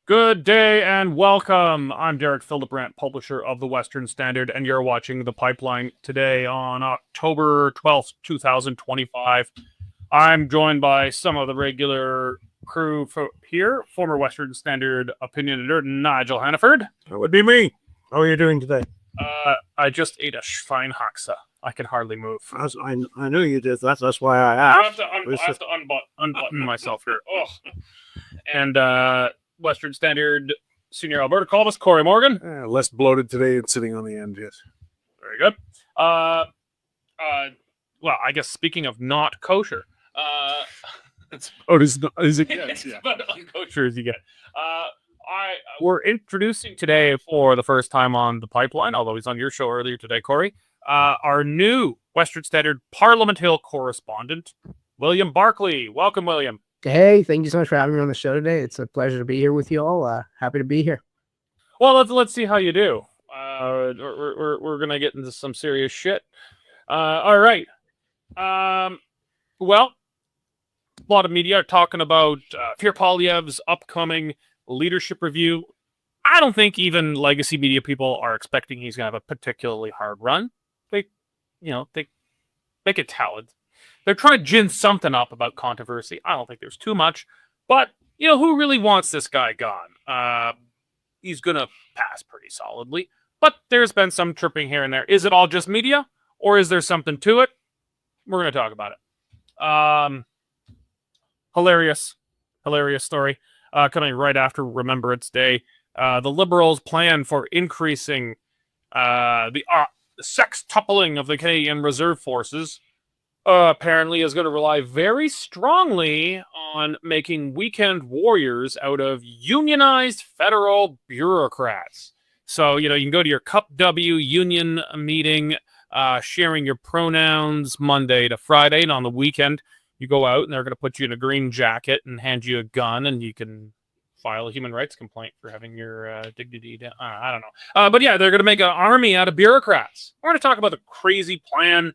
Good day and welcome. I'm Derek Fildebrandt, publisher of the Western Standard, and you're watching The Pipeline today on October 12th, 2025. I'm joined by some of the regular crew here, former Western Standard opinion editor Nigel Hannaford. That would be me. How are you doing today? I just ate a Schweinhaxe. I can hardly move. I knew you did. That's why I asked. I have to unbutton myself here. Oh. And Western Standard senior Alberta columnist Cory Morgan. Less bloated today and sitting on the end, yes. Very good. Well, I guess speaking of not kosher, is it? Yes, yeah. But unkosher as you get. We're introducing today for the first time on The Pipeline, although he's on your show earlier today, Cory, our new Western Standard Parliament Hill correspondent, Will Barclay. Welcome, William. Hey, thank you so much for having me on the show today. It's a pleasure to be here with you all. Happy to be here. Well, let's see how you do. We're gonna get into some serious shit. All right. Well, a lot of media are talking about Pierre Poilievre's upcoming leadership review. I don't think even legacy media people are expecting he's gonna have a particularly hard run. They can tell it. They're trying to gin something up about controversy. I don't think there's too much. But, who really wants this guy gone? He's going to pass pretty solidly. But there's been some tripping here and there. Is it all just media? Or is there something to it? We're going to talk about it. Hilarious story. Coming right after Remembrance Day. The Liberals' plan for increasing the sextupling of the Canadian Reserve Forces apparently is going to rely very strongly on making weekend warriors out of unionized federal bureaucrats. So, you can go to your Cup W union meeting, sharing your pronouns Monday to Friday, and on the weekend, you go out and they're going to put you in a green jacket and hand you a gun, and you can file a human rights complaint for having your dignity down. I don't know. But yeah, they're going to make an army out of bureaucrats. We're going to talk about the crazy plan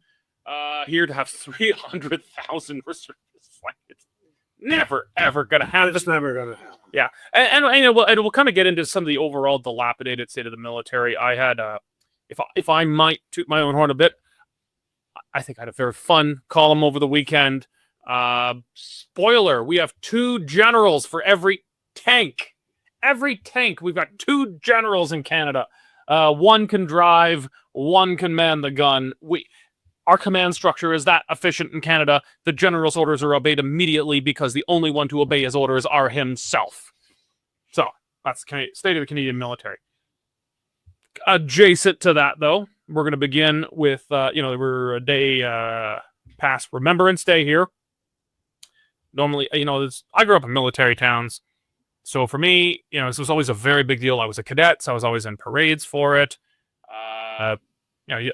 here to have 300,000 reservists. Like, it's never, ever going to happen. It's never going to happen. Yeah. And we'll kind of get into some of the overall dilapidated state of the military. I had, if I might toot my own horn a bit, I think I had a very fun column over the weekend. Spoiler, we have 2 generals for every tank. Every tank, we've got 2 generals in Canada. One can drive, one can man the gun. Our command structure is that efficient in Canada. The general's orders are obeyed immediately because the only one to obey his orders are himself. So, that's the state of the Canadian military. Adjacent to that, though, we're going to begin with, we're a day past Remembrance Day here. Normally, I grew up in military towns. So for me, this was always a very big deal. I was a cadet, so I was always in parades for it. I'd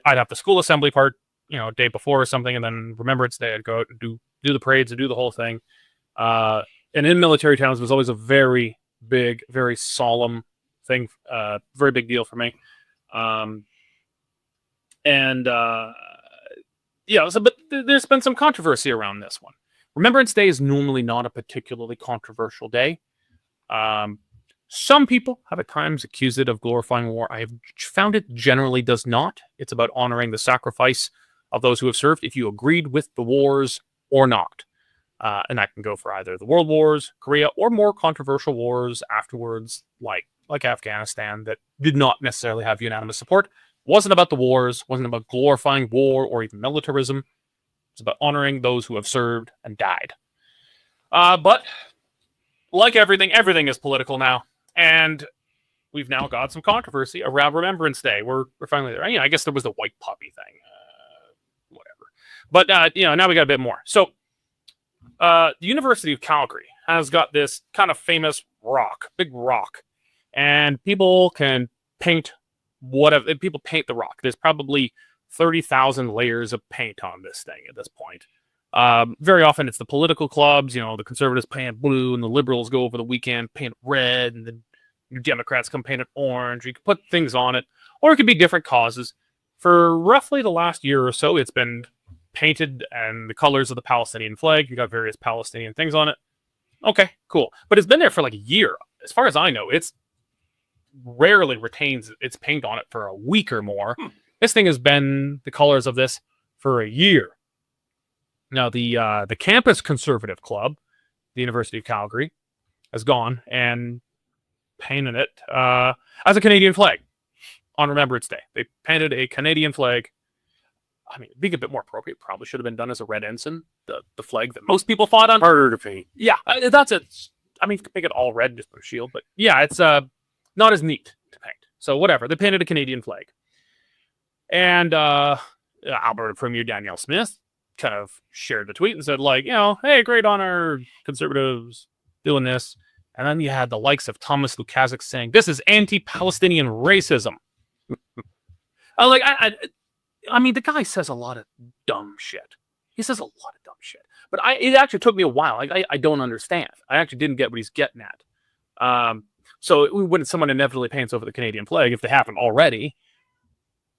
have the school assembly part, day before or something, and then Remembrance Day, I'd go out and do the parades and do the whole thing. And in military towns, it was always a very big, very solemn thing, very big deal for me. But there's been some controversy around this one. Remembrance Day is normally not a particularly controversial day. Some people have at times accused it of glorifying war. I have found it generally does not. It's about honoring the sacrifice of those who have served, if you agreed with the wars or not. And that can go for either the World Wars, Korea, or more controversial wars afterwards, like Afghanistan, that did not necessarily have unanimous support. Wasn't about the wars, wasn't about glorifying war or even militarism. It's about honoring those who have served and died. But like everything is political now. And we've now got some controversy around Remembrance Day. We're finally there. I guess there was the white puppy thing. Whatever. But, now we got a bit more. So, the University of Calgary has got this kind of famous big rock. And people can paint whatever. People paint the rock. There's probably 30,000 layers of paint on this thing at this point. Very often it's the political clubs, the conservatives paint blue and the liberals go over the weekend, paint red, and then your Democrats come paint it orange. You can put things on it, or it could be different causes. For roughly the last year or so, it's been painted and the colors of the Palestinian flag. You got various Palestinian things on it. Okay, cool. But it's been there for like a year. As far as I know, it's rarely retains its paint on it for a week or more. This thing has been the colors of this for a year. Now, the campus conservative club, the University of Calgary, has gone and painted it as a Canadian flag on Remembrance Day. They painted a Canadian flag. I mean, being a bit more appropriate, probably should have been done as a red ensign, the flag that most people fought on. Harder to paint. Yeah, that's it. I mean, you could make it all red and just put a shield, but yeah, it's not as neat to paint. So whatever, they painted a Canadian flag. And Alberta Premier Danielle Smith kind of shared the tweet and said, like, hey, great on our Conservatives doing this. And then you had the likes of Thomas Lukazik saying, this is anti-Palestinian racism. I mean, the guy says a lot of dumb shit. He says a lot of dumb shit. But it actually took me a while. I don't understand. I actually didn't get what he's getting at. So when someone inevitably paints over the Canadian flag, if they haven't already,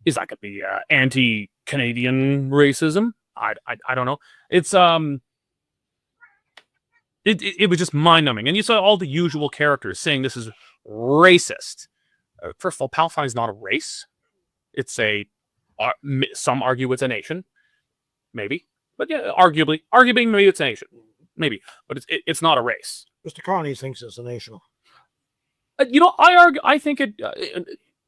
is that going to be anti-Canadian racism? I don't know. It's it was just mind-numbing. And you saw all the usual characters saying this is racist. First of all, Palestine is not a race. It's some argue it's a nation. Maybe. But yeah, arguably maybe it's a nation. Maybe. But it's not a race. Mr. Carney thinks it's a nation. I think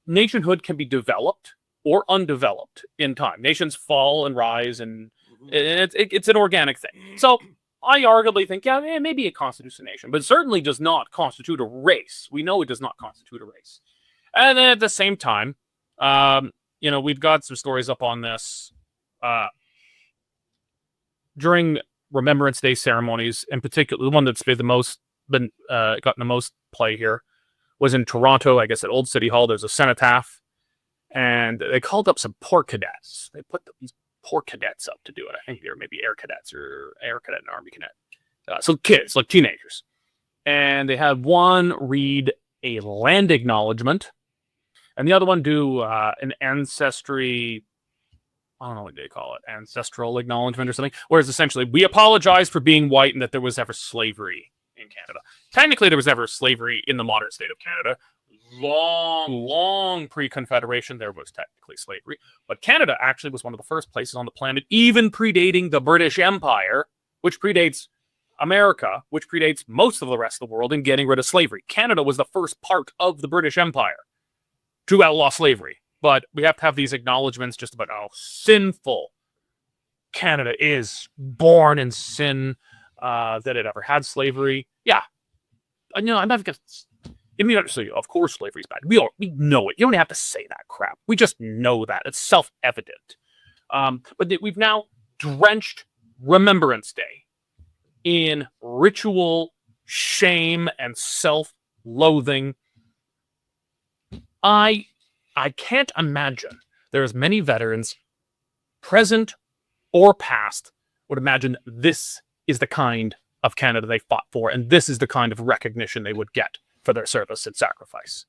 nationhood can be developed or undeveloped in time. Nations fall and rise, and it's an organic thing. So I arguably think, maybe it constitutes a nation, but it certainly does not constitute a race. We know it does not constitute a race. And then at the same time, we've got some stories up on this during Remembrance Day ceremonies, in particular, the one that's been gotten the most play here was in Toronto, I guess at Old City Hall. There's a cenotaph, and they called up some poor cadets. They put these poor cadets up to do it. I think they were maybe air cadets or air cadet and army cadet. So kids, like teenagers. And they had one read a land acknowledgement, and the other one do an ancestry, I don't know what they call it, ancestral acknowledgement or something, whereas essentially, we apologize for being white and that there was ever slavery in Canada. Technically, there was never slavery in the modern state of Canada. Long pre-Confederation, there was technically slavery. But Canada actually was one of the first places on the planet, even predating the British Empire, which predates America, which predates most of the rest of the world in getting rid of slavery. Canada was the first part of the British Empire to outlaw slavery. But we have to have these acknowledgements just about how sinful Canada is, born in sin, that it ever had slavery. Yeah. I'm not going to say, of course, slavery is bad. We know it. You don't have to say that crap. We just know that. It's self-evident. But we've now drenched Remembrance Day in ritual shame and self-loathing. I can't imagine there's many veterans, present or past, would imagine this is the kind of Canada they fought for, and this is the kind of recognition they would get for their service and sacrifice.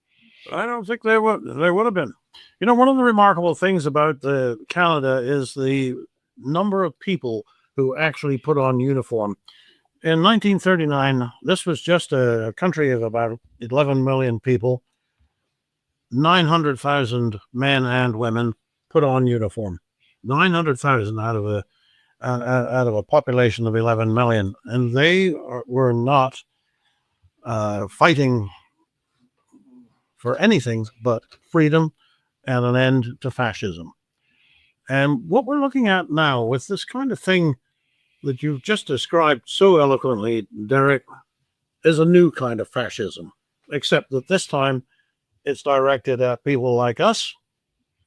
I don't think they would have been. One of the remarkable things about Canada is the number of people who actually put on uniform. In 1939, this was just a country of about 11 million people. 900,000 men and women put on uniform. 900,000 out of a population of 11 million, and they were not fighting for anything but freedom and an end to fascism. And what we're looking at now with this kind of thing that you've just described so eloquently, Derek, is a new kind of fascism, except that this time it's directed at people like us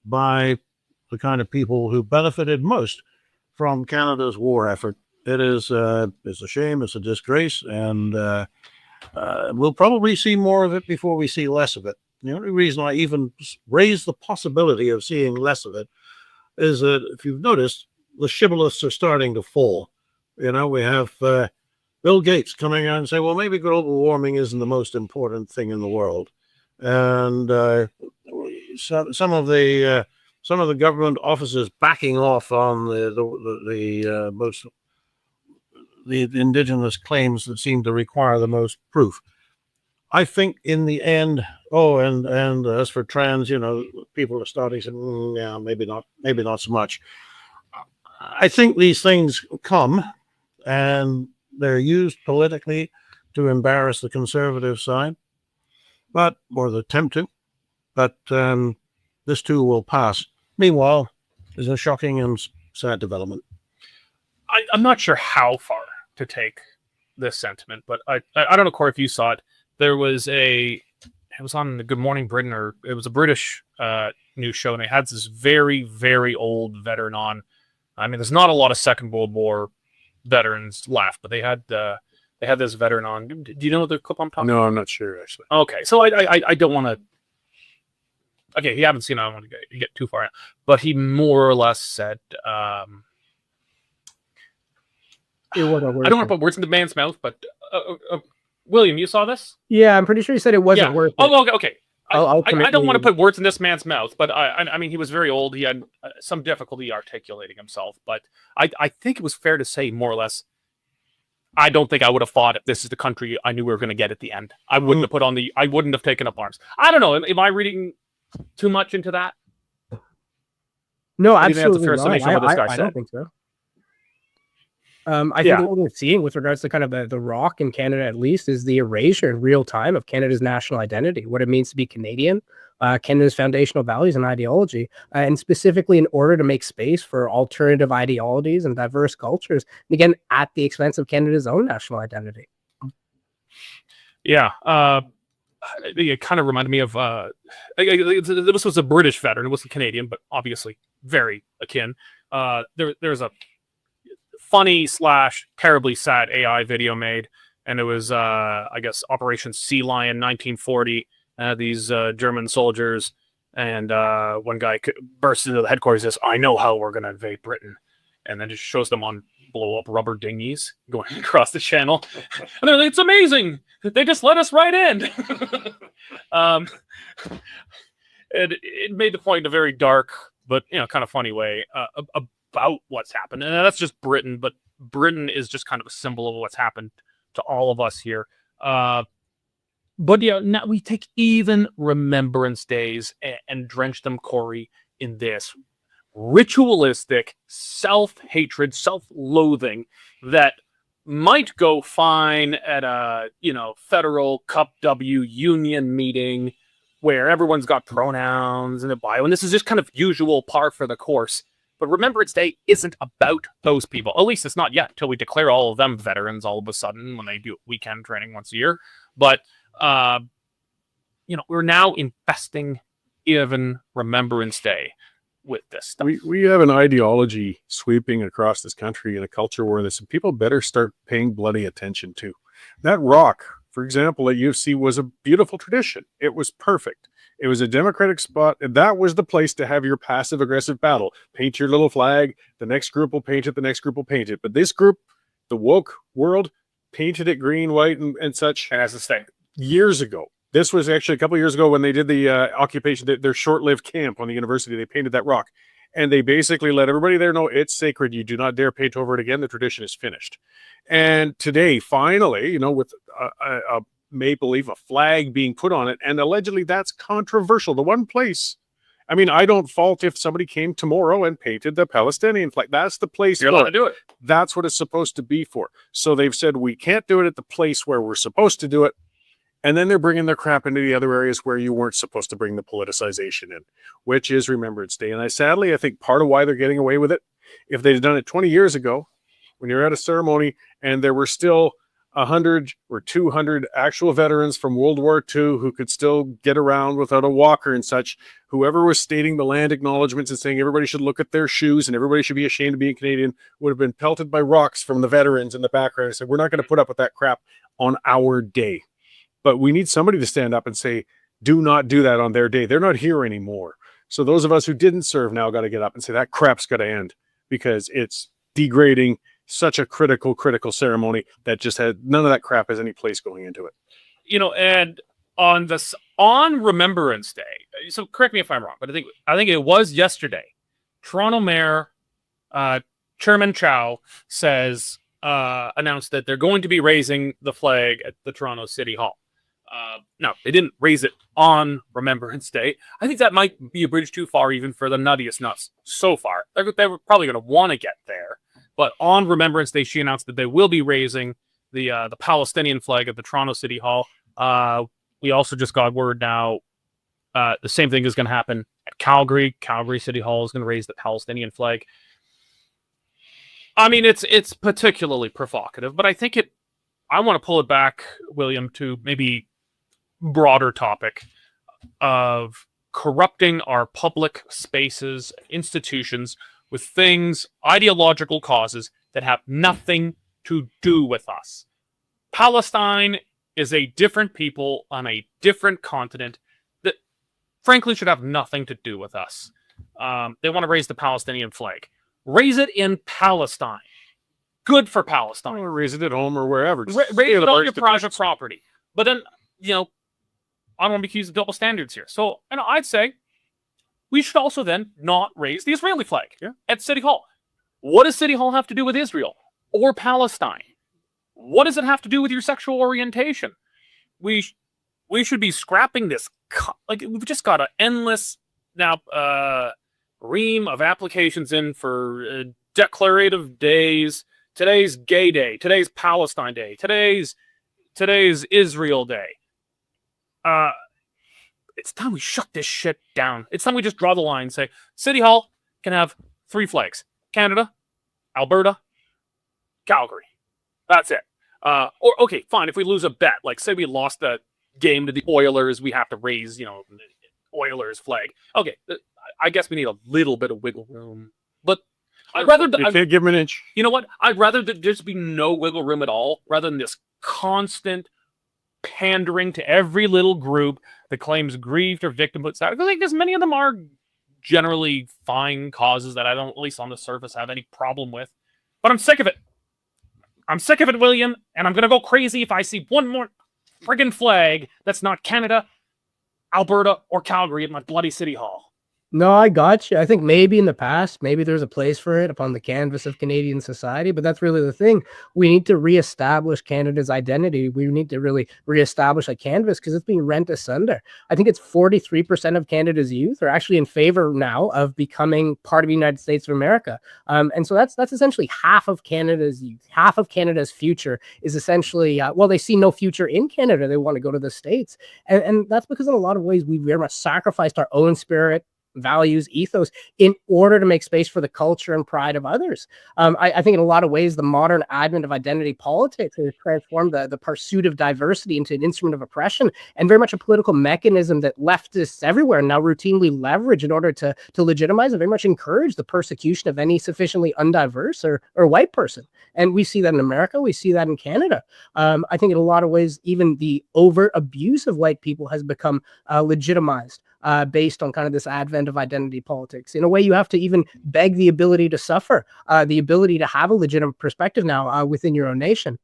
by the kind of people who benefited most from Canada's war effort. It's a shame, it's a disgrace, and we'll probably see more of it before we see less of it. The only reason I even raise the possibility of seeing less of it is that if you've noticed, the shibboleths are starting to fall. You know, we have Bill Gates coming out and saying, well, maybe global warming isn't the most important thing in the world. And some of the government officers backing off on the indigenous claims that seem to require the most proof. I think in the end, and as for trans, you know, people are starting to say, yeah, maybe not so much. I think these things come and they're used politically to embarrass the conservative side, or the attempt to, but this too will pass. Meanwhile, there's a shocking and sad development. I'm not sure how far to take this sentiment, but I don't know, Cory, if you saw it. There was it was on the Good Morning Britain, or it was a British news show, and they had this very, very old veteran on. I mean, there's not a lot of Second World War veterans left, but they had this veteran on. Do you know the clip I'm talking about? No, I'm not sure, actually. Okay, so I don't want to. Okay, if you haven't seen it, I don't want to get too far in. But he more or less said, I don't want to put words in the man's mouth, but William, you saw this? Yeah, I'm pretty sure he said it wasn't worth it. Oh, okay. I don't want to put words in this man's mouth, but I mean, he was very old. He had some difficulty articulating himself, but I think it was fair to say, more or less, I don't think I would have fought if this is the country I knew we were going to get at the end. I wouldn't have I wouldn't have taken up arms. I don't know. Am I reading too much into that? No, absolutely not. I don't think so. I think what we're seeing with regards to kind of the rock in Canada, at least, is the erasure in real time of Canada's national identity, what it means to be Canadian, Canada's foundational values and ideology, and specifically in order to make space for alternative ideologies and diverse cultures, and again, at the expense of Canada's own national identity. Yeah. It kind of reminded me of, this was a British veteran. It wasn't Canadian, but obviously very akin. There's a funny / terribly sad AI video made, and it was I guess Operation Sea Lion 1940. These German soldiers, and one guy bursts into the headquarters and says, I know how we're going to invade Britain, and then just shows them on blow up rubber dinghies going across the channel, and they're like, it's amazing, they just let us right in. It made the point in a very dark but kind of funny way about what's happened. And that's just Britain, but Britain is just kind of a symbol of what's happened to all of us here. But now we take even Remembrance Days and drench them, Cory, in this ritualistic self-hatred, self-loathing that might go fine at a federal Cup W union meeting where everyone's got pronouns in the bio, and this is just kind of usual par for the course. But Remembrance Day isn't about those people. At least it's not yet, until we declare all of them veterans all of a sudden when they do weekend training once a year. But, we're now infesting even Remembrance Day with this stuff. We have an ideology sweeping across this country in a culture where there's some people better start paying bloody attention to. That rock, for example, at UFC was a beautiful tradition. It was perfect. It was a democratic spot, and that was the place to have your passive-aggressive battle. Paint your little flag, the next group will paint it, the next group will paint it. But this group, the woke world, painted it green, white, and such. And as a state. Years ago. This was actually a couple of years ago when they did the occupation, their short-lived camp on the university. They painted that rock. And they basically let everybody there know it's sacred. You do not dare paint over it again. The tradition is finished. And today, finally, with a maple leaf, a flag being put on it, and allegedly that's controversial. The one place, I mean, I don't fault if somebody came tomorrow and painted the Palestinian flag. That's the place. You're allowed to do it. That's what it's supposed to be for. So they've said we can't do it at the place where we're supposed to do it. And then they're bringing their crap into the other areas where you weren't supposed to bring the politicization in, which is Remembrance Day. And I think part of why they're getting away with it, if they'd done it 20 years ago, when you're at a ceremony and there were still 100 or 200 actual veterans from World War II who could still get around without a walker and such, whoever was stating the land acknowledgements and saying everybody should look at their shoes and everybody should be ashamed of being Canadian would have been pelted by rocks from the veterans in the background and said, we're not going to put up with that crap on our day. But we need somebody to stand up and say, do not do that on their day. They're not here anymore. So those of us who didn't serve now got to get up and say that crap's got to end, because it's degrading such a critical ceremony that just had none of that crap has any place going into it. And on Remembrance Day, so correct me if I'm wrong, but I think it was yesterday, Toronto Mayor Chairman Chow announced that they're going to be raising the flag at the Toronto City Hall. No, they didn't raise it on Remembrance Day. I think that might be a bridge too far even for the nuttiest nuts so far. They were probably going to want to get there. But on Remembrance Day, she announced that they will be raising the Palestinian flag at the Toronto City Hall. We also just got word now the same thing is going to happen at Calgary. Calgary City Hall is going to raise the Palestinian flag. I mean, it's particularly provocative, but I think I want to pull it back, William, to maybe broader topic of corrupting our public spaces, institutions with things, ideological causes that have nothing to do with us. Palestine is a different people on a different continent that frankly should have nothing to do with us. They want to raise the Palestinian flag. Raise it in Palestine. Good for Palestine. Or raise it at home or wherever. Raise it on your private property. But then, I don't want to be accused of double standards here. So, I'd say we should also then not raise the Israeli flag at City Hall. What does City Hall have to do with Israel or Palestine? What does it have to do with your sexual orientation? We should be scrapping this. We've just got an endless ream of applications in for declarative days. Today's Gay Day. Today's Palestine Day. Today's Israel Day. It's time we shut this shit down. It's time we just draw the line and say, City Hall can have 3 flags. Canada, Alberta, Calgary. That's it. Or, okay, fine, if we lose a bet, like say we lost a game to the Oilers, we have to raise, the Oilers flag. Okay, I guess we need a little bit of wiggle room. But I'd rather... You can't give them an inch. You know what? I'd rather there just be no wiggle room at all, rather than this constant pandering to every little group that claims grieved or victimhood status. Because many of them are generally fine causes that I don't, at least on the surface, have any problem with. But I'm sick of it. I'm sick of it, William, and I'm going to go crazy if I see one more friggin' flag that's not Canada, Alberta, or Calgary at my bloody City Hall. No, I got you. I think maybe in the past, maybe there's a place for it upon the canvas of Canadian society, but that's really the thing. We need to reestablish Canada's identity. We need to really reestablish a canvas because it's being rent asunder. I think it's 43% of Canada's youth are actually in favor now of becoming part of the United States of America. And so that's essentially half of Canada's youth. Half of Canada's future is essentially, they see no future in Canada. They want to go to the States. And that's because in a lot of ways, we very much sacrificed our own spirit, values, ethos in order to make space for the culture and pride of others. I think in a lot of ways, the modern advent of identity politics has transformed the pursuit of diversity into an instrument of oppression and very much a political mechanism that leftists everywhere now routinely leverage in order to legitimize and very much encourage the persecution of any sufficiently undiverse or white person. And we see that in America. We see that in Canada. I think in a lot of ways, even the overt abuse of white people has become legitimized. Based on kind of this advent of identity politics. In a way, you have to even beg the ability to suffer, the ability to have a legitimate perspective now within your own nation.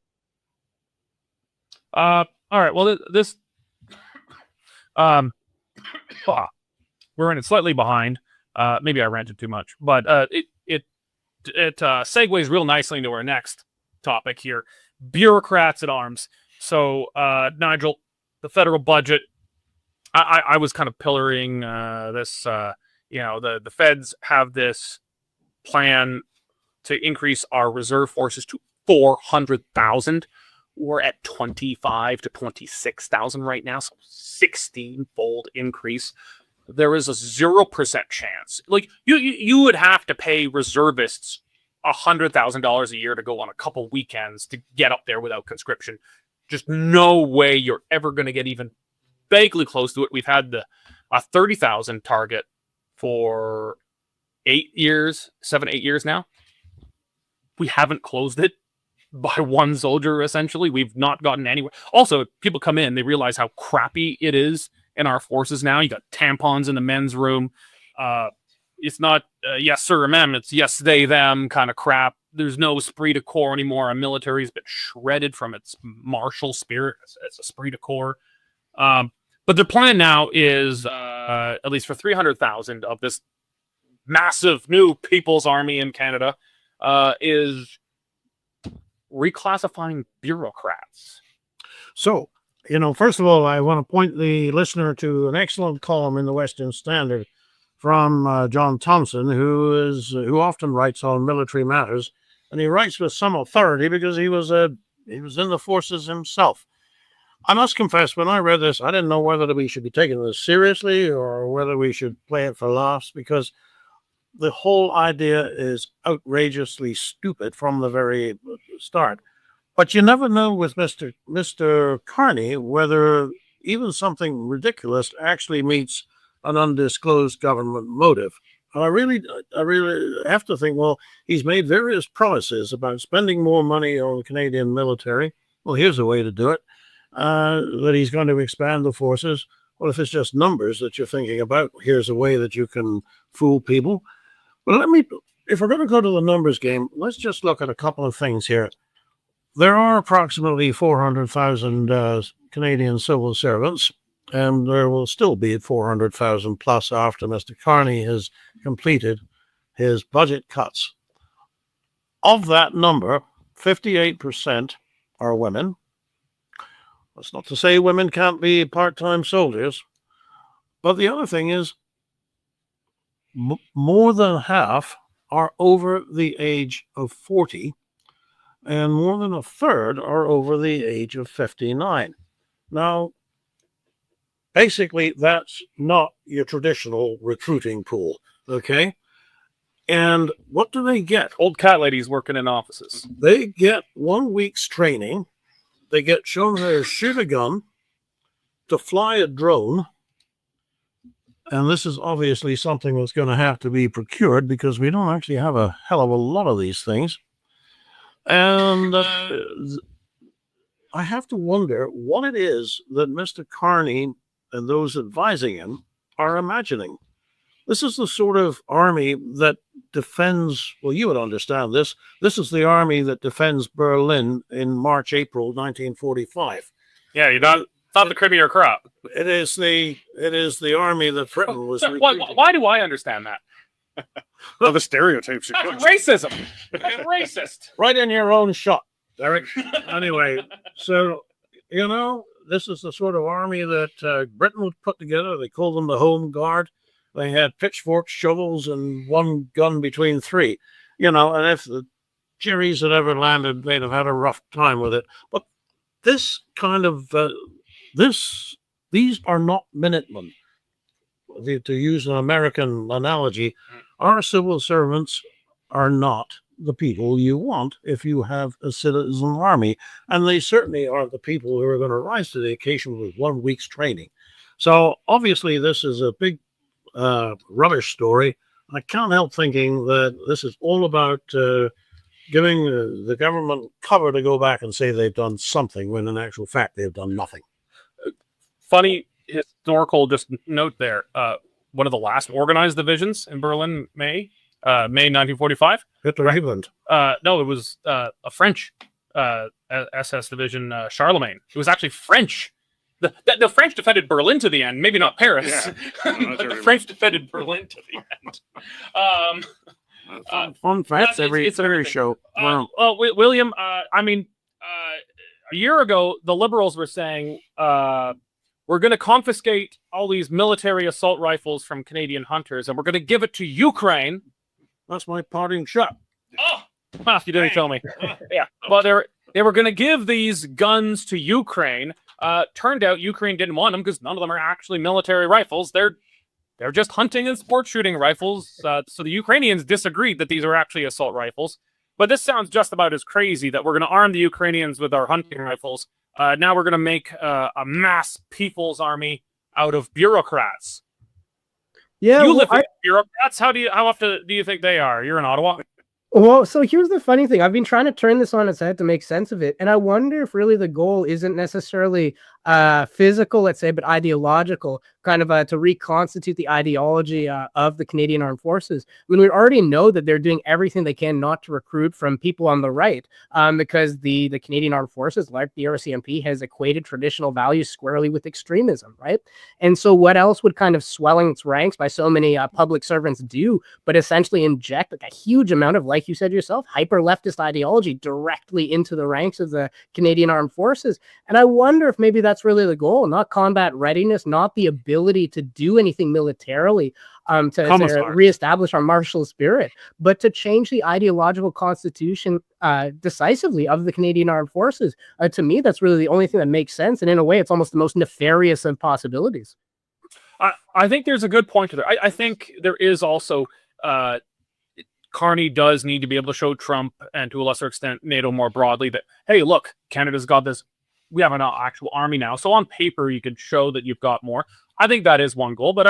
All right. Well, we're running slightly behind. Maybe I ranted too much, but it segues real nicely into our next topic here: bureaucrats at arms. So, Nigel, the federal budget. I was kind of pillaring this. The feds have this plan to increase our reserve forces to 400,000. We're at 25 to 26,000 right now, so 16-fold increase. There is a 0% chance. Like you would have to pay reservists $100,000 a year to go on a couple weekends to get up there without conscription. Just no way you're ever going to get even vaguely close to it. We've had a 30,000 target for 8 years now. We haven't closed it by one soldier, essentially. We've not gotten anywhere. Also, people come in, they realize how crappy it is in our forces now. You got tampons in the men's room. It's not yes sir ma'am, it's yes they them kind of crap. There's no esprit de corps anymore. Our military's been shredded from its martial spirit. It's esprit de corps. But the plan now is, at least for 300,000 of this massive new People's Army in Canada, is reclassifying bureaucrats. So, first of all, I want to point the listener to an excellent column in the Western Standard from John Thompson, who often writes on military matters, and he writes with some authority because he was in the forces himself. I must confess, when I read this, I didn't know whether we should be taking this seriously or whether we should play it for laughs, because the whole idea is outrageously stupid from the very start. But you never know with Mr. Carney whether even something ridiculous actually meets an undisclosed government motive. And I really have to think, well, he's made various promises about spending more money on the Canadian military. Well, here's a way to do it. That he's going to expand the forces. Well, if it's just numbers that you're thinking about, here's a way that you can fool people. But if we're going to go to the numbers game, let's just look at a couple of things here. There are approximately 400,000 Canadian civil servants, and there will still be 400,000 plus after Mr. Carney has completed his budget cuts. Of that number, 58% are women. That's not to say women can't be part-time soldiers, but the other thing is more than half are over the age of 40, and more than a third are over the age of 59. Now, basically, that's not your traditional recruiting pool, okay? And what do they get? Old cat ladies working in offices. They get 1 week's training. They get shown how to shoot a gun, to fly a drone, and this is obviously something that's going to have to be procured because we don't actually have a hell of a lot of these things. And I have to wonder what it is that Mr. Carney and those advising him are imagining. This is the sort of army that defends, well, you would understand this. This is the army that defends Berlin in March, April 1945. Yeah, you don't. It's not the cream of your crop. It is the army that Britain was. Why do I understand that? Well, the stereotypes. That's racism. Racist. Right in your own shot, Derek. Anyway, so this is the sort of army that Britain would put together. They called them the Home Guard. They had pitchforks, shovels, and one gun between three. And if the Jerry's had ever landed, they'd have had a rough time with it. But this kind of these are not Minutemen. To use an American analogy, our civil servants are not the people you want if you have a citizen army, and they certainly aren't the people who are going to rise to the occasion with 1 week's training. So obviously, this is a big rubbish story. I can't help thinking that this is all about giving the government cover to go back and say they've done something when in actual fact they've done nothing. Funny historical just note there. One of the last organized divisions in Berlin, May 1945. Hitler England. No, it was a French SS division, Charlemagne. It was actually French. The French defended Berlin to the end, maybe not Paris, Yeah. but the French defended Berlin to the end. Fun facts every show. Well, William, a year ago, the Liberals were saying we're going to confiscate all these military assault rifles from Canadian hunters, and we're going to give it to Ukraine. That's my parting shot. Oh, well, you didn't tell me. Yeah, well, they were going to give these guns to Ukraine. Turned out Ukraine didn't want them because none of them are actually military rifles. They're just hunting and sport shooting rifles. So the Ukrainians disagreed that these are actually assault rifles. But this sounds just about as crazy that we're going to arm the Ukrainians with our hunting rifles. Now we're going to make a mass people's army out of bureaucrats. Yeah, you live with bureaucrats. How often do you think they are? You're in Ottawa. Well, so here's the funny thing. I've been trying to turn this on its head to make sense of it. And I wonder if really the goal isn't necessarily physical, let's say, but ideological. kind of to reconstitute the ideology of the Canadian Armed Forces, when we already know that they're doing everything they can not to recruit from people on the right, because the Canadian Armed Forces, like the RCMP, has equated traditional values squarely with extremism, right? And so what else would kind of swelling its ranks by so many public servants do but essentially inject like a huge amount of, like you said yourself, hyper-leftist ideology directly into the ranks of the Canadian Armed Forces? And I wonder if maybe that's really the goal, not combat readiness, not the ability to do anything militarily to reestablish our martial spirit, but to change the ideological constitution decisively of the Canadian Armed Forces. To me, that's really the only thing that makes sense. And in a way, it's almost the most nefarious of possibilities. I think there's a good point to there. I think there is also Carney does need to be able to show Trump and to a lesser extent NATO more broadly that, hey, look, Canada's got this. We have an actual army now. So on paper, you could show that you've got more. I think that is one goal. But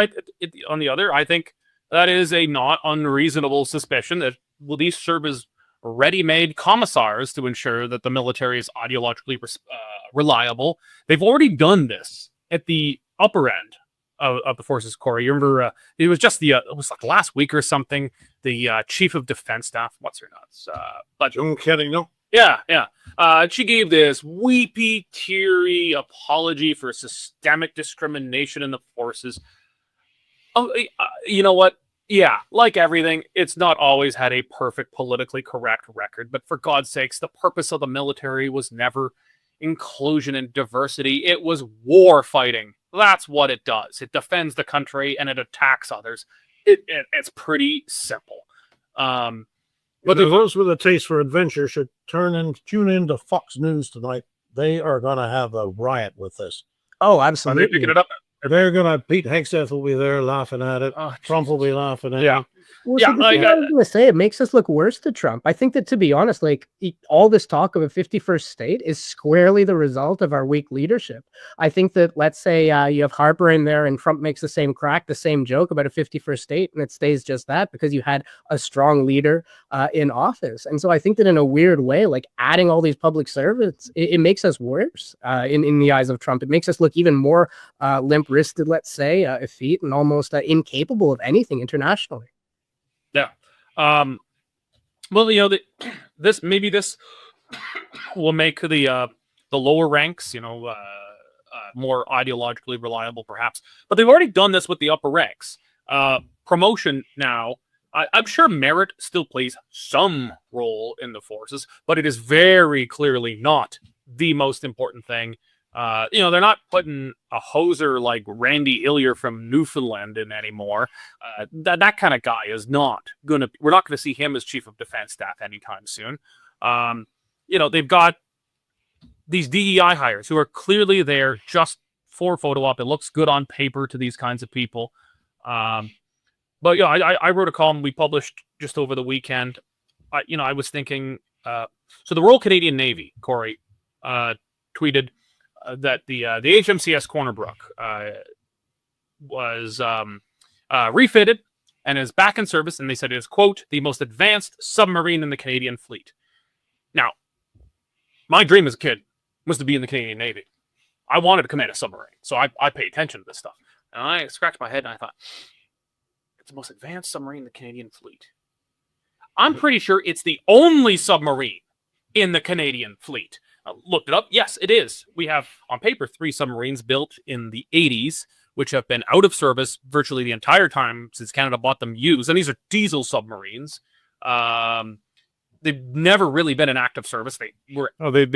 on the other, I think that is a not unreasonable suspicion that will these serve as ready-made commissars to ensure that the military is ideologically reliable. They've already done this at the upper end of the forces, Cory. You remember it was just it was like last week or something, the chief of defense staff, what's her nuts? Yeah. She gave this weepy, teary apology for systemic discrimination in the forces. Oh, you know what? Yeah, like everything, it's not always had a perfect politically correct record, but for God's sakes, the purpose of the military was never inclusion and diversity. It was war fighting. That's what it does. It defends the country and it attacks others. It's pretty simple. But those with a taste for adventure should tune in to Fox News tonight. They are going to have a riot with this. Oh, Are absolutely. they picking it up? They're going to, Pete Hegseth will be there laughing at it. Trump will be laughing at it. Well, Yeah, so I was going to say, it makes us look worse to Trump. I think that, to be honest, like all this talk of a 51st state is squarely the result of our weak leadership. I think that, let's say you have Harper in there and Trump makes the same joke about a 51st state, and it stays just that because you had a strong leader in office. And so I think that in a weird way, like adding all these public servants, it makes us worse in the eyes of Trump. It makes us look even more limp-wristed, let's say, effete and almost incapable of anything internationally. Yeah. Well, you know, this will make the lower ranks, more ideologically reliable, perhaps. But they've already done this with the upper ranks. Promotion now, I'm sure merit still plays some role in the forces, but it is very clearly not the most important thing. They're not putting a hoser like Randy Hillier from Newfoundland in anymore. That kind of guy is not we're not gonna see him as chief of defense staff anytime soon. They've got these DEI hires who are clearly there just for photo op. It looks good on paper to these kinds of people. But yeah, I wrote a column we published just over the weekend. I was thinking, so the Royal Canadian Navy, Cory, tweeted that the HMCS Corner Brook was refitted and is back in service, and they said it is, quote, the most advanced submarine in the Canadian fleet. Now, my dream as a kid was to be in the Canadian Navy. I wanted to command a submarine, so I pay attention to this stuff. And I scratched my head and I thought, it's the most advanced submarine in the Canadian fleet. I'm pretty sure it's the only submarine in the Canadian fleet. Looked it up. Yes, it is. We have, on paper, 3 submarines built in the 80s, which have been out of service virtually the entire time since Canada bought them used. And these are diesel submarines. They've never really been in active service. They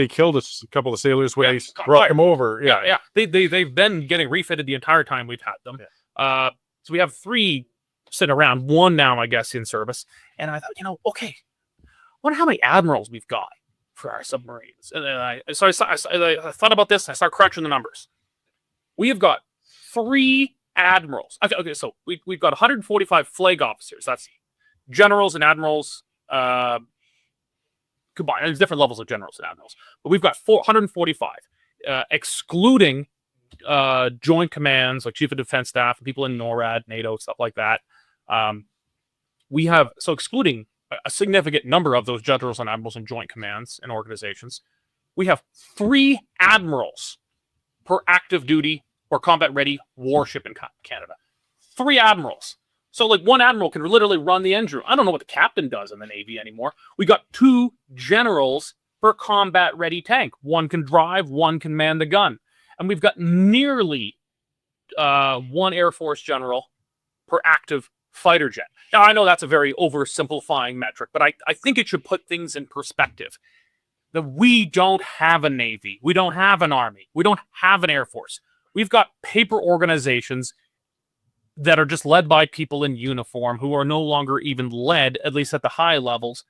killed a couple of sailors when they brought them over. Yeah. They've been getting refitted the entire time we've had them. Yeah. So we have 3 sitting around, 1 now, I guess, in service. And I thought, okay, I wonder how many admirals we've got for our submarines. And then I thought about this and I started crunching the numbers. We have got 3 admirals. Okay, so we've got 145 flag officers. That's generals and admirals combined. There's different levels of generals and admirals. But we've got 445, excluding joint commands like Chief of Defense Staff and people in NORAD, NATO, stuff like that. We have, so excluding a significant number of those generals and admirals and joint commands and organizations, we have 3 admirals per active duty or combat-ready warship in Canada. 3 admirals. So, like, one admiral can literally run the engine room. I don't know what the captain does in the Navy anymore. We got 2 generals per combat-ready tank. One can drive, one can man the gun. And we've got nearly 1 Air Force general per active fighter jet. Now, I know that's a very oversimplifying metric, but I think it should put things in perspective. That we don't have a Navy. We don't have an Army. We don't have an Air Force. We've got paper organizations that are just led by people in uniform who are no longer even led, at least at the high levels,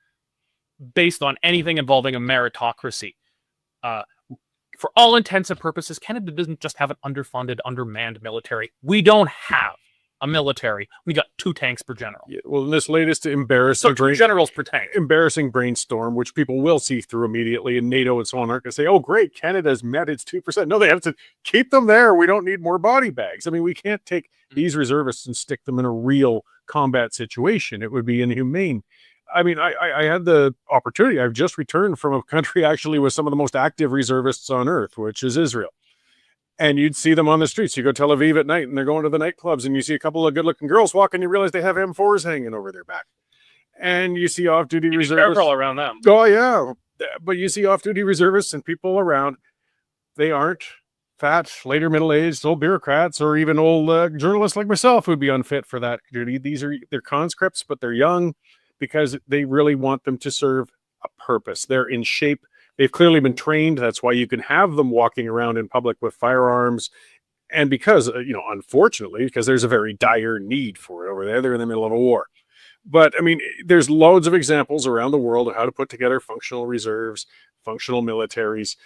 based on anything involving a meritocracy. For all intents and purposes, Canada doesn't just have an underfunded, undermanned military. We don't have a military. We got 2 tanks per general. Yeah, well, in this latest embarrassing So 2 generals per tank. embarrassing brainstorm, which people will see through immediately, and NATO and so on aren't going to say, oh, great, Canada's met its 2%. No, they have to keep them there. We don't need more body bags. I mean, we can't take these reservists and stick them in a real combat situation. It would be inhumane. I mean, I had the opportunity. I've just returned from a country actually with some of the most active reservists on earth, which is Israel. And you'd see them on the streets. You go to Tel Aviv at night and they're going to the nightclubs and you see a couple of good looking girls walk and you realize they have M4s hanging over their back. And you see off-duty reservists. Careful around them. Oh, yeah. But you see off-duty reservists and people around. They aren't fat, later middle-aged, old bureaucrats or even old journalists like myself who'd be unfit for that duty. They're conscripts, but they're young because they really want them to serve a purpose. They're in shape. They've clearly been trained. That's why you can have them walking around in public with firearms. And because, unfortunately, because there's a very dire need for it over there. They're in the middle of a war. But, I mean, there's loads of examples around the world of how to put together functional reserves, functional militaries.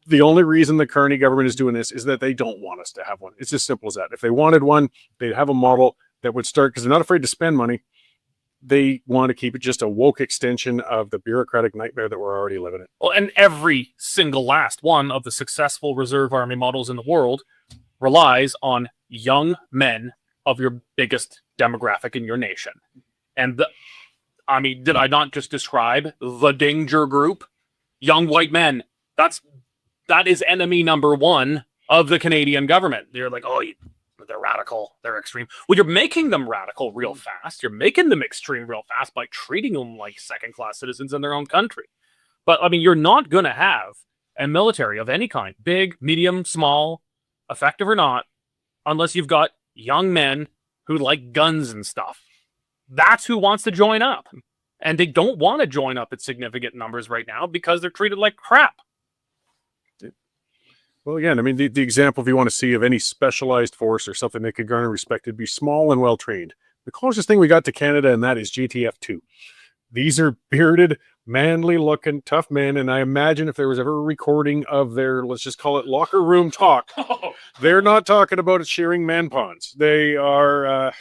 The only reason the Carney government is doing this is that they don't want us to have one. It's as simple as that. If they wanted one, they'd have a model that would start, because they're not afraid to spend money. They want to keep it just a woke extension of the bureaucratic nightmare that we're already living in. Well, and every single last one of the successful reserve army models in the world relies on young men of your biggest demographic in your nation. And did I not just describe the danger group? Young white men. That is enemy number 1 of the Canadian government. They're like, oh, they're radical, they're extreme. Well, you're making them radical real fast. You're making them extreme real fast by treating them like second-class citizens in their own country. But, I mean, you're not going to have a military of any kind, big, medium, small, effective or not, unless you've got young men who like guns and stuff. That's who wants to join up. And they don't want to join up at significant numbers right now because they're treated like crap. Well, again, I mean, the example, if you want to see, of any specialized force or something that could garner respect, would be small and well-trained. The closest thing we got to Canada, and that is GTF-2. These are bearded, manly-looking, tough men, and I imagine if there was ever a recording of their, let's just call it locker room talk, they're not talking about shearing man-ponds. They are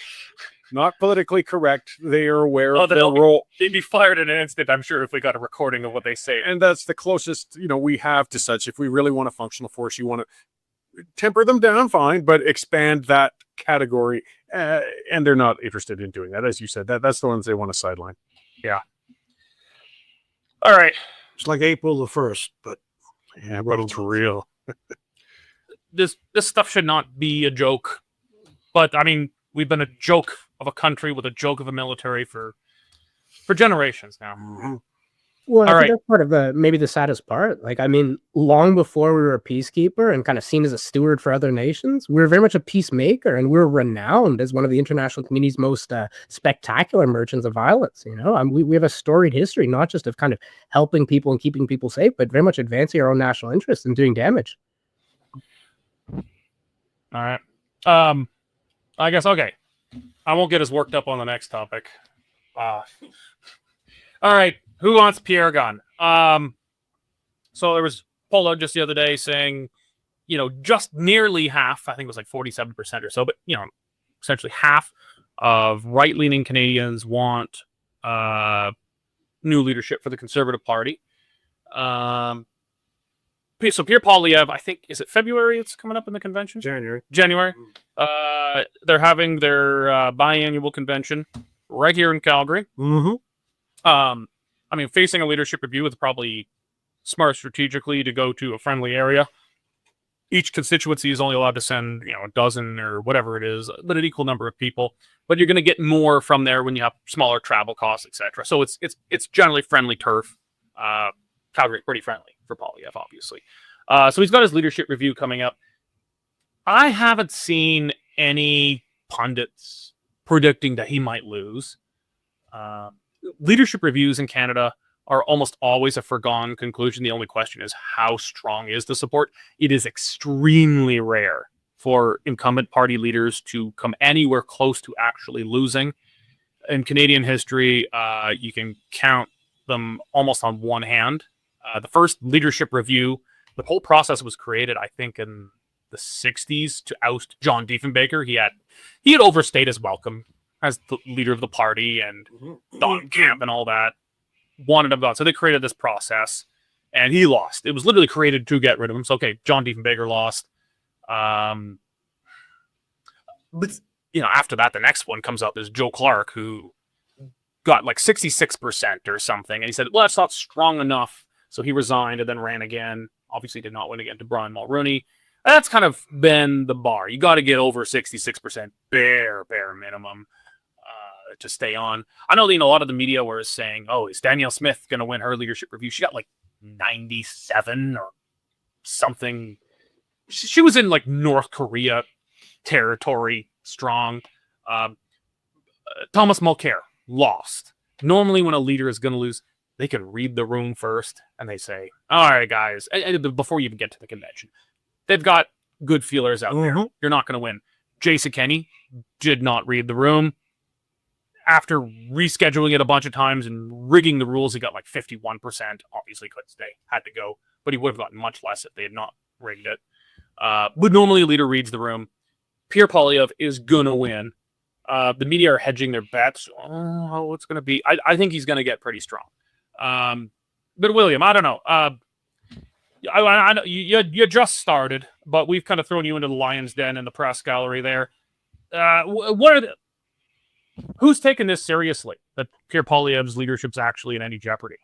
not politically correct. They are aware of their role. They'd be fired in an instant, I'm sure, if we got a recording of what they say. And that's the closest, we have to such. If we really want a functional force, you want to temper them down, fine, but expand that category. And they're not interested in doing that. As you said, that's the ones they want to sideline. Yeah. All right. It's like April the 1st, but But it's real. This stuff should not be a joke. But, I mean, we've been a joke of a country with a joke of a military for generations now. Mm-hmm. Well, I All think right. that's part of maybe the saddest part. Like, I mean, long before we were a peacekeeper and kind of seen as a steward for other nations, we were very much a peacemaker, and we were renowned as one of the international community's most spectacular merchants of violence. We have a storied history, not just of kind of helping people and keeping people safe, but very much advancing our own national interests and doing damage. All right. I guess, okay. I won't get as worked up on the next topic. All right. Who wants Pierre gun? So there was poll out just the other day saying, just nearly half, I think it was like 47% or so, but, essentially half of right-leaning Canadians want new leadership for the Conservative Party. So Pierre Poilievre, I think, is it February it's coming up in the convention? January. They're having their biannual convention right here in Calgary. Mm-hmm. I mean, facing a leadership review, it's probably smart strategically to go to a friendly area each constituency is only allowed to send, a dozen or whatever it is, but an equal number of people. But you're going to get more from there when you have smaller travel costs, etc. So it's generally friendly turf. Calgary pretty friendly for Poilievre, obviously. So he's got his leadership review coming up. I haven't seen any pundits predicting that he might lose. Leadership reviews in Canada are almost always a foregone conclusion. The only question is, how strong is the support? It is extremely rare for incumbent party leaders to come anywhere close to actually losing. In Canadian history, you can count them almost on one hand. The first leadership review, the whole process was created, I think, in the 60s to oust John Diefenbaker. He had overstayed his welcome as the leader of the party, and Don Camp and all that wanted him gone. So they created this process, and he lost. It was literally created to get rid of him. So, okay, John Diefenbaker lost. But, after that, the next one comes out. There's Joe Clark, who got like 66% or something. And he said, well, that's not strong enough. So he resigned and then ran again. Obviously did not win again to Brian Mulroney. That's kind of been the bar. You got to get over 66% bare minimum to stay on. I know, a lot of the media were saying, oh, is Danielle Smith going to win her leadership review? She got like 97 or something. She was in like North Korea territory strong. Thomas Mulcair lost. Normally when a leader is going to lose, they can read the room first and they say, all right, guys, and before you even get to the convention, they've got good feelers out there. You're not going to win. Jason Kenney did not read the room. After rescheduling it a bunch of times and rigging the rules, he got like 51%. Obviously couldn't stay, had to go, but he would have gotten much less if they had not rigged it. But normally a leader reads the room. Pierre Poilievre is going to win. The media are hedging their bets. Oh, it's going to be. I think he's going to get pretty strong. But William, I don't know. I know you just started, but we've kind of thrown you into the lion's den in the press gallery there. Who's taking this seriously? That Pierre Poilievre's leadership's actually in any jeopardy?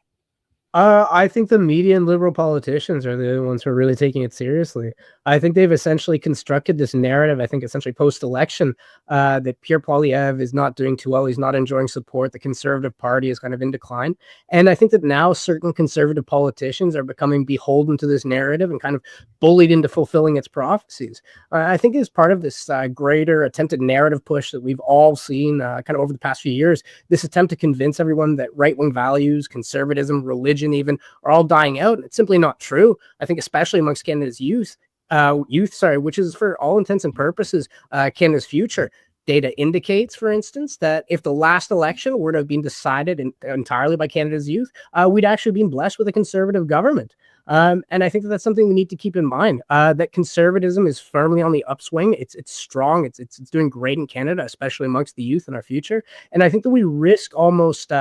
I think the media and liberal politicians are the ones who are really taking it seriously. I think they've essentially constructed this narrative, I think essentially post-election, that Pierre Poilievre is not doing too well. He's not enjoying support. The Conservative Party is kind of in decline. And I think that now certain conservative politicians are becoming beholden to this narrative and kind of bullied into fulfilling its prophecies. I think as part of this greater attempted narrative push that we've all seen kind of over the past few years, this attempt to convince everyone that right-wing values, conservatism, religion even are all dying out. It's simply not true. I think especially amongst Canada's youth, which is for all intents and purposes Canada's future. Data indicates, for instance, that if the last election were to have been decided entirely by Canada's youth, we'd actually been blessed with a conservative government. And I think that that's something we need to keep in mind, that conservatism is firmly on the upswing. It's strong. It's doing great in Canada, especially amongst the youth in our future. And I think that we risk almost,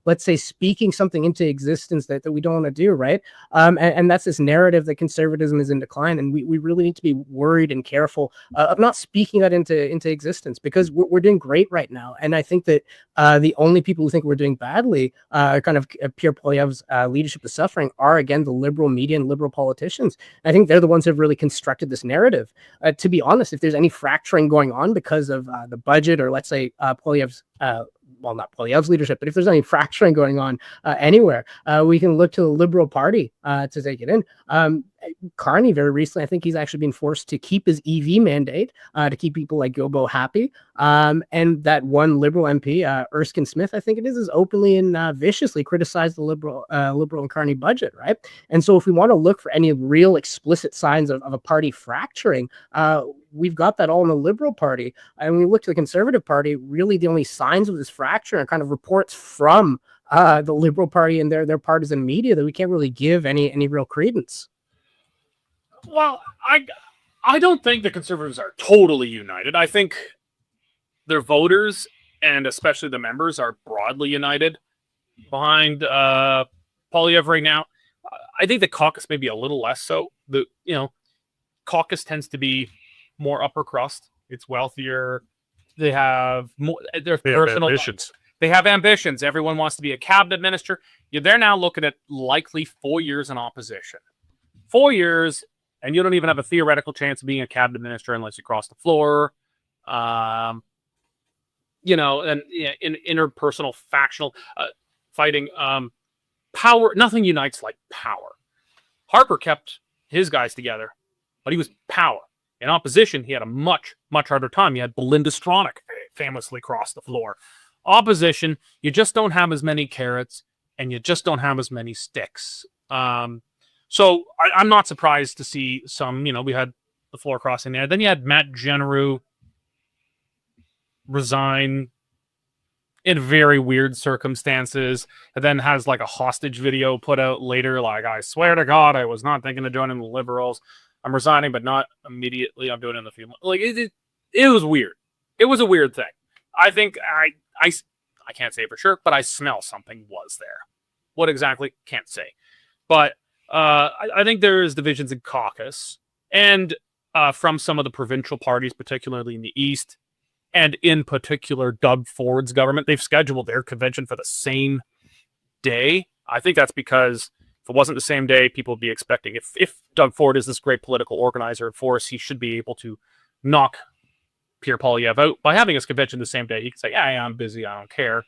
let's say, speaking something into existence that we don't want to do, right? And that's this narrative that conservatism is in decline. And we really need to be worried and careful of not speaking that into existence, because we're doing great right now. And I think that the only people who think we're doing badly, kind of Pierre Poilievre's leadership is suffering, are, again, the liberal media and liberal politicians. I think they're the ones who have really constructed this narrative. To be honest, if there's any fracturing going on because of the budget, or let's say Poilievre's not Poilievre's leadership, but if there's any fracturing going on anywhere, we can look to the Liberal Party to take it in. Carney, very recently, I think he's actually been forced to keep his EV mandate to keep people like Gilbo happy. And that one Liberal MP, Erskine Smith, I think it is openly and viciously criticized the Liberal and Carney budget, right? And so if we want to look for any real explicit signs of a party fracturing, we've got that all in the Liberal Party. And when we look to the Conservative Party, really the only signs of this fracture are kind of reports from the Liberal Party and their partisan media that we can't really give any real credence. Well, I don't think the Conservatives are totally united. I think their voters, and especially the members, are broadly united behind Poilievre right now. I think the caucus may be a little less so. The caucus tends to be more upper crust. It's wealthier. They have more. Their personal ambitions. They have ambitions. Everyone wants to be a cabinet minister. They're now looking at likely 4 years in opposition. 4 years and you don't even have a theoretical chance of being a cabinet minister unless you cross the floor. You know, and in interpersonal factional fighting, power, nothing unites like power. Harper kept his guys together, but he was power. In opposition, he had a much harder time. You had Belinda Stronach famously cross the floor. Opposition, you just don't have as many carrots, and you just don't have as many sticks. So I'm not surprised to see some, you know, we had the floor crossing there. Then you had Matt Genereux resign in very weird circumstances, and then has like a hostage video put out later, like, I swear to God, I was not thinking of joining the Liberals. I'm resigning, but not immediately. I'm doing it in a few months. Like, it was weird. It was a weird thing. I think I can't say for sure, but I smell something was there. What exactly? Can't say. But I think there is divisions in caucus, and from some of the provincial parties, particularly in the East, and in particular Doug Ford's government. They've scheduled their convention for the same day. I think that's because if it wasn't the same day, people would be expecting, if Doug Ford is this great political organizer and force, he should be able to knock Pierre Poilievre out by having his convention the same day. He can say, yeah, I'm busy, I don't care.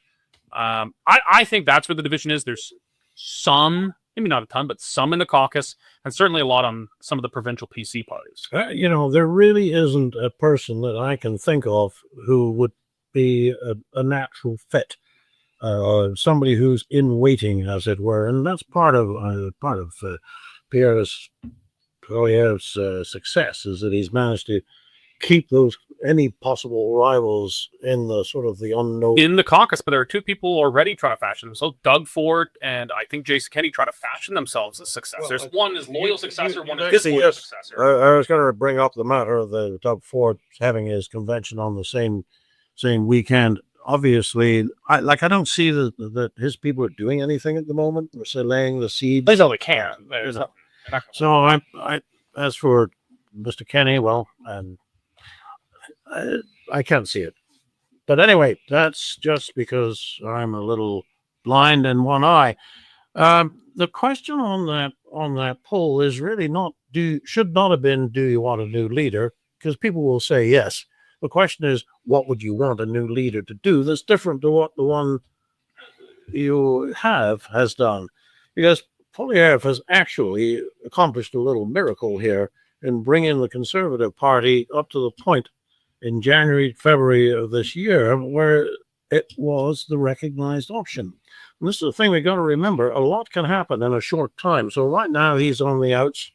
I think that's where the division is. There's some, maybe not a ton, but some in the caucus, and certainly a lot on some of the provincial PC parties. You know, there really isn't a person that I can think of who would be a natural fit, or somebody who's in waiting, as it were, and that's part of Pierre Poilievre's success, is that he's managed to keep any possible rivals in the sort of the unknown in the caucus. But there are two people already trying to fashion themselves. Doug Ford and I think Jason Kenney try to fashion themselves as successors. Well, one is loyal successor, one is disloyal successor. I was going to bring up the matter of the Doug Ford having his convention on the same weekend. Obviously, I don't see that his people are doing anything at the moment. They're laying the seeds. They know they can. So I as for Mr. Kenney, well, and I can't see it. But anyway, that's just because I'm a little blind in one eye. The question on that poll is really should not have been, do you want a new leader? Because people will say yes. The question is, what would you want a new leader to do that's different to what the one you has done? Because Poilievre has actually accomplished a little miracle here in bringing the Conservative Party up to the point in January, February of this year, where it was the recognized option. And this is the thing we got to remember. A lot can happen in a short time. So right now he's on the outs,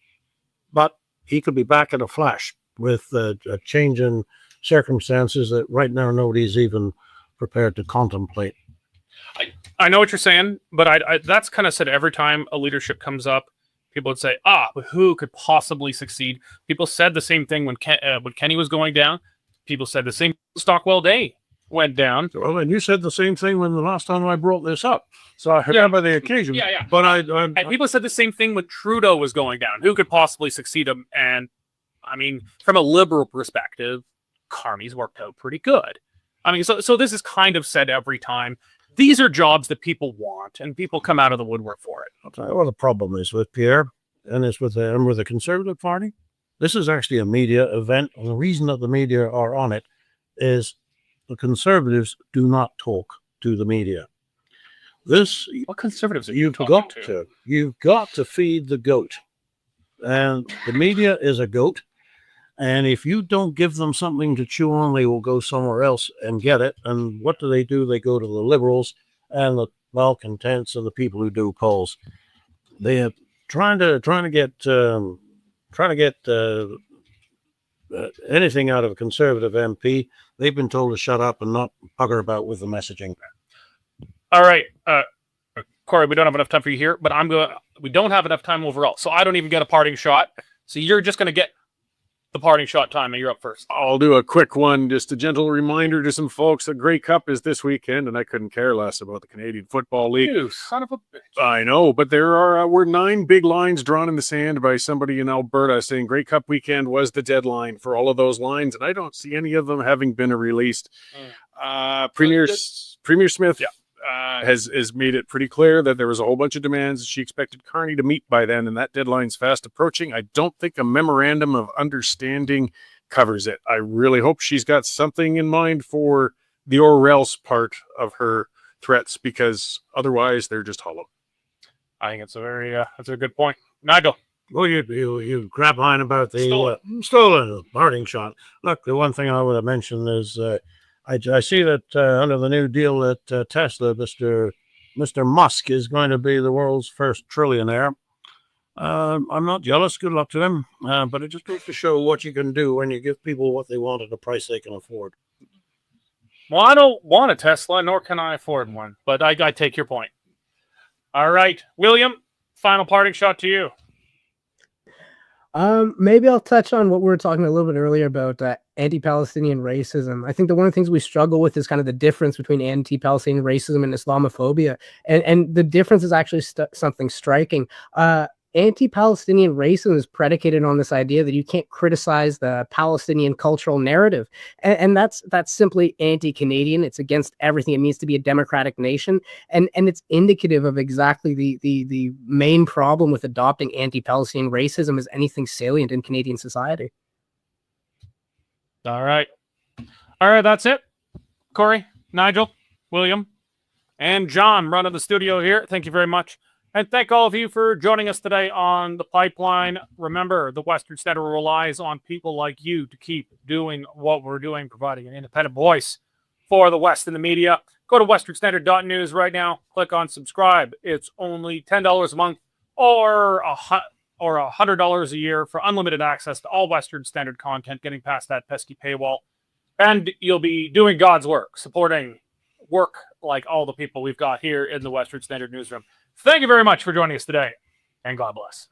but he could be back in a flash with a change in circumstances that right now nobody's even prepared to contemplate. I know what you're saying, but I that's kind of said every time a leadership comes up, people would say, but who could possibly succeed? People said the same thing when Kenney was going down. People said the same. Stockwell Day went down. Well, and you said the same thing when the last time I brought this up. So I remember the occasion. Yeah. But and people said the same thing when Trudeau was going down. Who could possibly succeed him? And I mean, from a liberal perspective, Carney's worked out pretty good. I mean, so this is kind of said every time. These are jobs that people want, and people come out of the woodwork for it. I'll tell you what the problem is with Pierre, and it's with the Conservative Party. This is actually a media event, and the reason that the media are on it is the Conservatives do not talk to the media. What Conservatives are you talking to? You've got to feed the goat, and the media is a goat. And if you don't give them something to chew on, they will go somewhere else and get it. And what do? They go to the Liberals and the malcontents and the people who do polls. They are trying to get anything out of a Conservative MP. They've been told to shut up and not bugger about with the messaging. All right, Cory, we don't have enough time for you here, but we don't have enough time overall, so I don't even get a parting shot. So you're just going to get the parting shot time, and you're up first. I'll do a quick one. Just a gentle reminder to some folks. The Grey Cup is this weekend, and I couldn't care less about the Canadian Football League. You son of a bitch. I know, but there were 9 big lines drawn in the sand by somebody in Alberta saying Grey Cup weekend was the deadline for all of those lines, and I don't see any of them having been released. Premier Smith has made it pretty clear that there was a whole bunch of demands she expected Carney to meet by then, and that deadline's fast approaching. I don't think a memorandum of understanding covers it. I really hope she's got something in mind for the or else part of her threats, because otherwise they're just hollow. I think it's a very that's a good point. Nigel. Well, you crap line about the stolen parting shot. Look, the one thing I would have mentioned is I see that under the new deal at Tesla, Mr. Musk is going to be the world's first trillionaire. I'm not jealous. Good luck to him. But it just goes to show what you can do when you give people what they want at a price they can afford. Well, I don't want a Tesla, nor can I afford one. But I take your point. All right, William, final parting shot to you. Maybe I'll touch on what we were talking a little bit earlier about anti-Palestinian racism. I think that one of the things we struggle with is kind of the difference between anti-Palestinian racism and Islamophobia. And the difference is actually something striking. Anti-Palestinian racism is predicated on this idea that you can't criticize the Palestinian cultural narrative. And that's simply anti-Canadian. It's against everything it means to be a democratic nation. And it's indicative of exactly the main problem with adopting anti-Palestinian racism as anything salient in Canadian society. All right. That's it. Cory, Nigel, William, and John running the studio here. Thank you very much. And thank all of you for joining us today on The Pipeline. Remember, the Western Standard relies on people like you to keep doing what we're doing, providing an independent voice for the West in the media. Go to westernstandard.news right now. Click on subscribe. It's only $10 a month or $100 a year for unlimited access to all Western Standard content, getting past that pesky paywall. And you'll be doing God's work, supporting work like all the people we've got here in the Western Standard newsroom. Thank you very much for joining us today, and God bless.